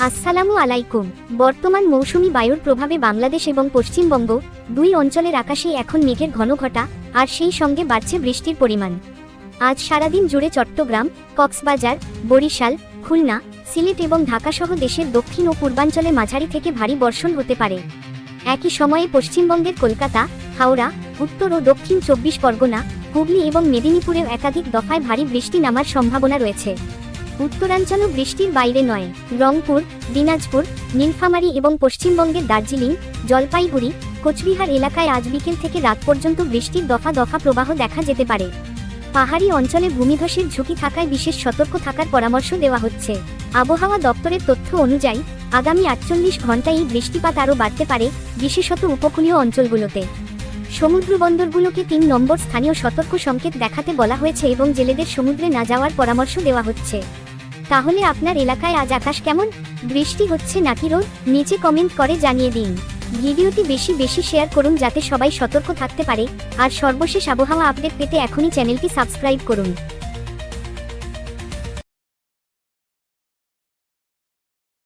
আসসালামু আলাইকুম। বর্তমান মৌসুমি বায়ুর প্রভাবে বাংলাদেশ এবং পশ্চিমবঙ্গ দুই অঞ্চলের আকাশে এখন মেঘের ঘনঘটা, আর সেই সঙ্গে বাড়ছে বৃষ্টির পরিমাণ। আজ সারাদিন জুড়ে চট্টগ্রাম, কক্সবাজার, বরিশাল, খুলনা, সিলেট এবং ঢাকাসহ দেশের দক্ষিণ ও পূর্বাঞ্চলে মাঝারি থেকে ভারী বর্ষণ হতে পারে। একই সময়ে পশ্চিমবঙ্গের কলকাতা, হাওড়া, উত্তর ও দক্ষিণ 24 পরগনা, হুগলি এবং মেদিনীপুরেও একাধিক দফায় ভারী বৃষ্টি নামার সম্ভাবনা রয়েছে। উত্তরাঞ্চলও বৃষ্টির বাইরে নয়। রংপুর, দিনাজপুর, নীলফামারী এবং পশ্চিমবঙ্গের দার্জিলিং, জলপাইগুড়ি, কোচবিহার এলাকায় আজ বিকেল থেকে রাত পর্যন্ত বৃষ্টির দফা দফা প্রবাহ দেখা যেতে পারে। পাহাড়ি অঞ্চলে ভূমিধসের ঝুঁকি থাকায় বিশেষ সতর্ক থাকার পরামর্শ দেওয়া হচ্ছে। আবহাওয়া দপ্তরের তথ্য অনুযায়ী আগামী 48 ঘণ্টায় এই বৃষ্টিপাত আরও বাড়তে পারে, বিশেষত উপকূলীয় অঞ্চলগুলোতে। সমুদ্র বন্দরগুলোকে 3 নম্বর স্থানীয় সতর্ক সংকেত দেখাতে বলা হয়েছে এবং জেলেদের সমুদ্রে না যাওয়ার পরামর্শ দেওয়া হচ্ছে। তাহলে আপনার এলাকায় আজ আকাশ কেমন? বৃষ্টি হচ্ছে নাকি রোদ? নিচে কমেন্ট করে জানিয়ে দিন। ভিডিওটি বেশি বেশি শেয়ার করুন যাতে সবাই সতর্ক থাকতে পারে। আর সর্বশেষ আবহাওয়া আপডেট পেতে এখনই চ্যানেলটি সাবস্ক্রাইব করুন।